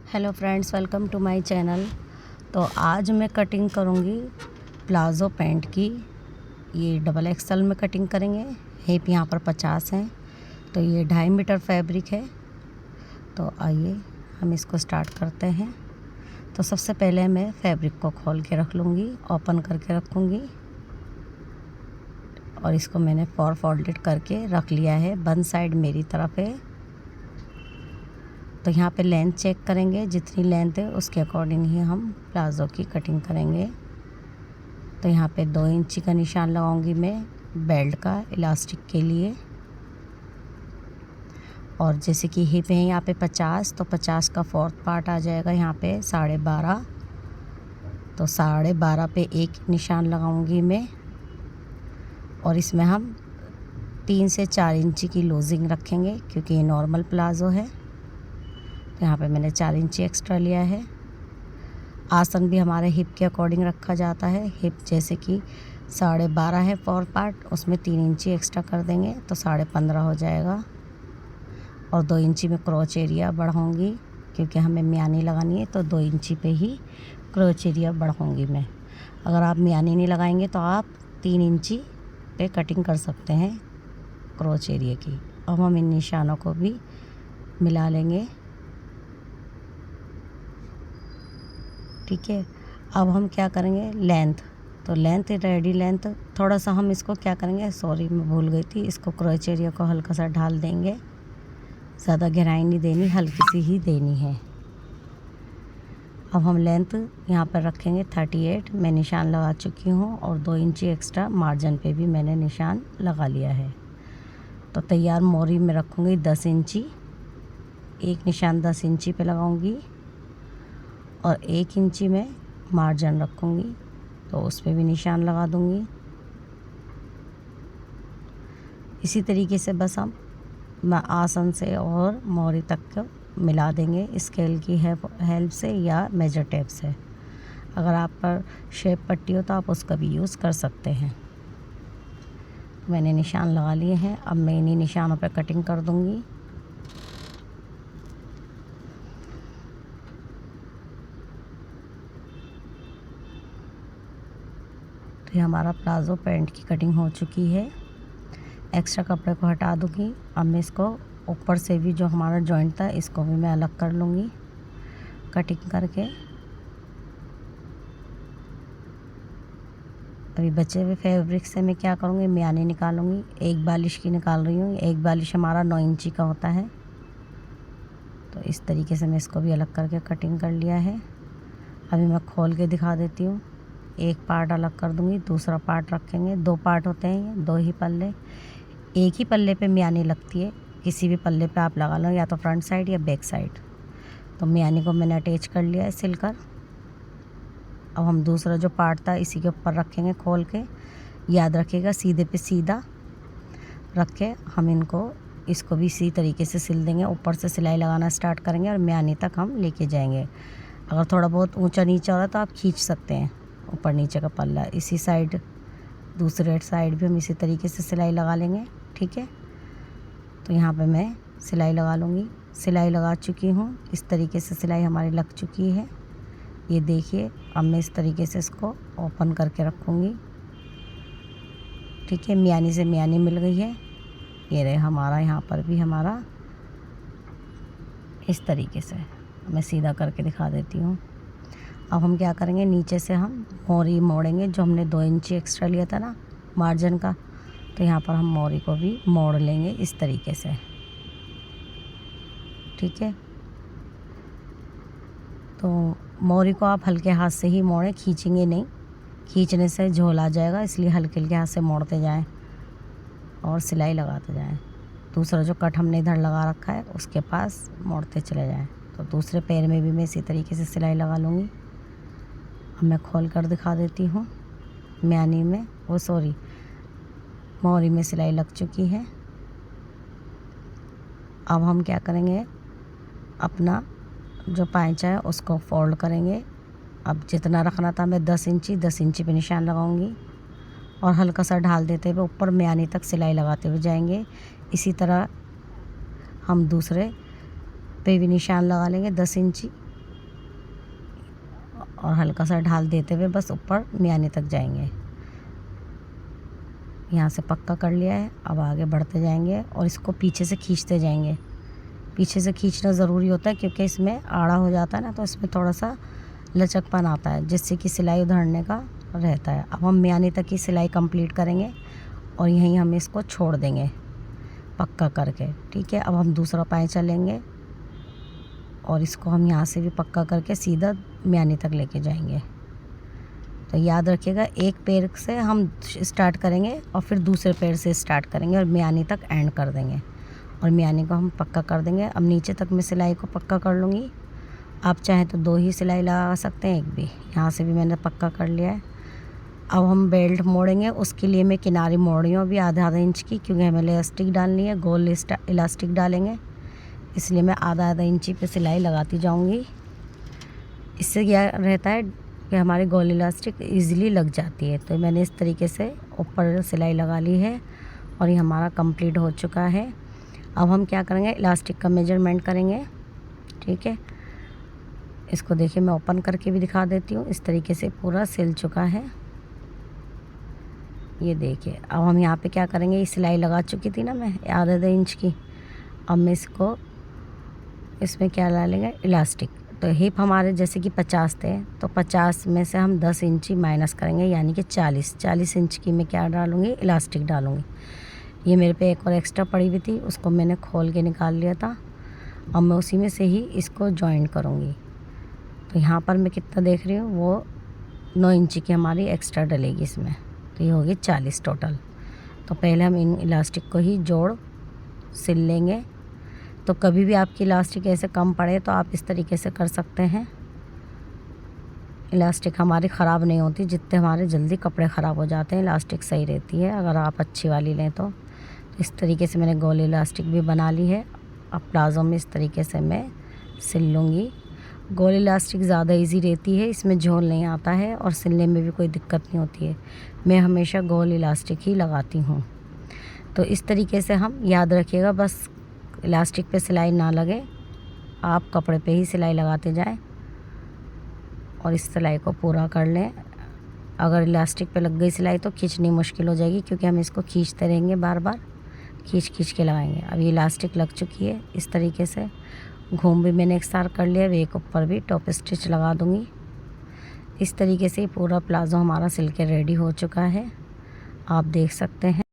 Hello friends, welcome to my channel. तो आज मैं कटिंग करूँगी प्लाज़ो पैंट की। ये डबल एक्सल में कटिंग करेंगे। हिप यहाँ पर 50 है, तो ये 2.5 मीटर फैब्रिक है। तो आइए हम इसको स्टार्ट करते हैं। तो सबसे पहले मैं फैब्रिक को खोल के रख लूँगी, ओपन करके रखूँगी और इसको मैंने 4 फोल्डेड करके रख लिया है। वन साइड मेरी तरफ है। तो यहाँ पे लेंथ चेक करेंगे, जितनी लेंथ है उसके अकॉर्डिंग ही हम प्लाज़ो की कटिंग करेंगे। तो यहाँ पे 2 इंची का निशान लगाऊंगी मैं बेल्ट का इलास्टिक के लिए। और जैसे कि हिप है यहाँ पे 50, तो 50 का 4th पार्ट आ जाएगा यहाँ पे 12.5। तो 12.5 पे एक निशान लगाऊंगी मैं। और इसमें हम 3 से 4 इंची की लूजिंग रखेंगे क्योंकि ये नॉर्मल प्लाज़ो है। तो यहाँ पे मैंने 4 इंची एक्स्ट्रा लिया है। आसन भी हमारे हिप के अकॉर्डिंग रखा जाता है। हिप जैसे कि 12.5 है 4 पार्ट, उसमें 3 इंची एक्स्ट्रा कर देंगे तो 15.5 हो जाएगा। और 2 इंची में क्रोच एरिया बढ़ाऊँगी क्योंकि हमें मियानी लगानी है, तो 2 इंची पे ही क्रोच एरिया बढ़ाऊँगी मैं। अगर आप मियानी नहीं लगाएंगे तो आप 3 इंची पे कटिंग कर सकते हैं क्रोच एरिया की। अब हम इन निशानों को भी मिला लेंगे, ठीक है। अब हम क्या करेंगे, लेंथ। तो लेंथ रेडी लेंथ थोड़ा सा हम इसको क्या करेंगे, सॉरी मैं भूल गई थी, इसको क्रोच एरिया को हल्का सा ढाल देंगे। ज़्यादा गहराई नहीं देनी, हल्की सी ही देनी है। अब हम लेंथ यहाँ पर रखेंगे 38। मैं निशान लगा चुकी हूँ और 2 इंची एक्स्ट्रा मार्जिन पे भी मैंने निशान लगा लिया है। तो तैयार मोरी में रखूँगी 10 इंची। एक निशान 10 इंची पे लगाऊँगी और 1 इंची में मार्जिन रखूँगी, तो उस पर भी निशान लगा दूँगी। इसी तरीके से बस हम आसन से और मोरी तक को मिला देंगे स्केल की हेल्प से या मेजर टेप से। अगर आप पर शेप पट्टी हो तो आप उसका भी यूज़ कर सकते हैं। मैंने निशान लगा लिए हैं। अब मैं इन्हीं निशानों पर कटिंग कर दूँगी। तो ये हमारा प्लाज़ो पैंट की कटिंग हो चुकी है। एक्स्ट्रा कपड़े को हटा दूँगी। अब मैं इसको ऊपर से भी जो हमारा जॉइंट था इसको भी मैं अलग कर लूँगी कटिंग करके। अभी बचे हुए फैब्रिक से मैं क्या करूँगी, मियानी निकालूँगी। एक बालिश की निकाल रही हूँ। एक बालिश हमारा 9 इंची का होता है। तो इस तरीके से मैं इसको भी अलग करके कटिंग कर लिया है। अभी मैं खोल के दिखा देती हूँ। एक पार्ट अलग कर दूँगी, दूसरा पार्ट रखेंगे। 2 पार्ट होते हैं ये, 2 ही पल्ले। एक ही पल्ले पे मियानी लगती है, किसी भी पल्ले पे आप लगा लो, या तो फ्रंट साइड या बैक साइड। तो मियानी को मैंने अटैच कर लिया है सिलकर। अब हम दूसरा जो पार्ट था इसी के ऊपर रखेंगे खोल के। याद रखिएगा सीधे पे सीधा रख के हम इसको भी इसी तरीके से सिल देंगे। ऊपर से सिलाई लगाना स्टार्ट करेंगे और मियानी तक हम लेके जाएंगे। अगर थोड़ा बहुत ऊंचा नीचा हो रहा है तो आप खींच सकते हैं ऊपर नीचे का पल्ला। इसी साइड दूसरे साइड भी हम इसी तरीके से सिलाई लगा लेंगे, ठीक है। तो यहाँ पे मैं सिलाई लगा लूँगी। सिलाई लगा चुकी हूँ। इस तरीके से सिलाई हमारी लग चुकी है, ये देखिए। अब मैं इस तरीके से इसको ओपन करके रखूँगी, ठीक है। मियानी से मियानी मिल गई है। ये रहे हमारा, यहाँ पर भी हमारा इस तरीके से। मैं सीधा करके दिखा देती हूँ। अब हम क्या करेंगे, नीचे से हम मोरी मोड़ेंगे। जो हमने 2 इंची एक्स्ट्रा लिया था ना मार्जिन का, तो यहाँ पर हम मोरी को भी मोड़ लेंगे इस तरीके से, ठीक है। तो मोरी को आप हल्के हाथ से ही मोड़ें, खींचेंगे नहीं। खींचने से झोल आ जाएगा, इसलिए हल्के हल्के हाथ से मोड़ते जाएं और सिलाई लगाते जाएं। दूसरा जो कट हमने इधर लगा रखा है उसके पास मोड़ते चले जाएं। तो दूसरे पैर में भी मैं इसी तरीके से सिलाई लगा लूँगी। अब मैं खोल कर दिखा देती हूँ। मियानी में मोरी में सिलाई लग चुकी है। अब हम क्या करेंगे, अपना जो पाँचा है उसको फोल्ड करेंगे। अब जितना रखना था मैं 10 इंची पे निशान लगाऊंगी और हल्का सा ढाल देते हुए ऊपर मियानी तक सिलाई लगाते हुए जाएंगे। इसी तरह हम दूसरे पे भी निशान लगा लेंगे 10 इंची। और हल्का सा ढाल देते हुए बस ऊपर मियाने तक जाएंगे। यहाँ से पक्का कर लिया है। अब आगे बढ़ते जाएंगे और इसको पीछे से खींचते जाएंगे। पीछे से खींचना ज़रूरी होता है क्योंकि इसमें आड़ा हो जाता है ना, तो इसमें थोड़ा सा लचकपन आता है जिससे कि सिलाई उधड़ने का रहता है। अब हम मियाने तक की सिलाई कंप्लीट करेंगे और यहीं हम इसको छोड़ देंगे पक्का करके। ठीक है, अब हम दूसरा पाँचा लेंगे और इसको हम यहाँ से भी पक्का करके सीधा मियाने तक लेके जाएंगे। तो याद रखिएगा, एक पैर से हम स्टार्ट करेंगे और फिर दूसरे पैर से स्टार्ट करेंगे और मियाने तक एंड कर देंगे और मियाने को हम पक्का कर देंगे। अब नीचे तक मैं सिलाई को पक्का कर लूँगी। आप चाहें तो 2 ही सिलाई लगा सकते हैं, एक भी। यहाँ से भी मैंने पक्का कर लिया है। अब हम बेल्ट मोड़ेंगे, उसके लिए मैं किनारे मोड़ रही हूँ अभी आधा इंच की, क्योंकि हमें इलास्टिक डालनी है, गोल इलास्टिक डालेंगे, इसलिए मैं आधा इंची पे सिलाई लगाती जाऊँगी। इससे क्या रहता है कि हमारी गोल इलास्टिक ईज़िली लग जाती है। तो मैंने इस तरीके से ऊपर सिलाई लगा ली है और ये हमारा कंप्लीट हो चुका है। अब हम क्या करेंगे, इलास्टिक का मेजरमेंट करेंगे। ठीक है, इसको देखिए मैं ओपन करके भी दिखा देती हूँ। इस तरीके से पूरा सिल चुका है, ये देखिए। अब हम यहाँ पे क्या करेंगे, ये सिलाई लगा चुकी थी ना मैं आधा इंच की। अब मैं इसमें क्या डालेंगे, इलास्टिक। तो हिप हमारे जैसे कि 50 थे, तो 50 में से हम 10 इंची माइनस करेंगे, यानी कि 40 इंच की मैं क्या डालूँगी, इलास्टिक डालूँगी। ये मेरे पे एक और एक्स्ट्रा पड़ी हुई थी, उसको मैंने खोल के निकाल लिया था। अब मैं उसी में से ही इसको जॉइन करूँगी। तो यहाँ पर मैं कितना देख रही हूँ, वो 9 इंची की हमारी एक्स्ट्रा डलेगी इसमें। तो ये होगी 40 टोटल। तो पहले हम इन इलास्टिक को ही जोड़ सिल लेंगे। तो कभी भी आपकी इलास्टिक ऐसे कम पड़े तो आप इस तरीके से कर सकते हैं। इलास्टिक हमारी ख़राब नहीं होती, जितने हमारे जल्दी कपड़े ख़राब हो जाते हैं इलास्टिक सही रहती है अगर आप अच्छी वाली लें तो। इस तरीके से मैंने गोल इलास्टिक भी बना ली है। अब प्लाज़ो में इस तरीके से मैं सिल लूँगी। गोल इलास्टिक ज़्यादा इजी रहती है, इसमें झोल नहीं आता है और सिलने में भी कोई दिक्कत नहीं होती है। मैं हमेशा गोल इलास्टिक ही लगाती हूँ। तो इस तरीके से हम याद रखिएगा, बस इलास्टिक पे सिलाई ना लगे, आप कपड़े पे ही सिलाई लगाते जाएं और इस सिलाई को पूरा कर लें। अगर इलास्टिक पे लग गई सिलाई तो खींचनी मुश्किल हो जाएगी, क्योंकि हम इसको खींचते रहेंगे, बार बार खींच के लगाएंगे। अब ये इलास्टिक लग चुकी है। इस तरीके से घूम भी मैंने एक सार कर लिया, अब एक ऊपर भी टॉप स्टिच लगा दूँगी। इस तरीके से पूरा प्लाज़ो हमारा सिल के रेडी हो चुका है, आप देख सकते हैं।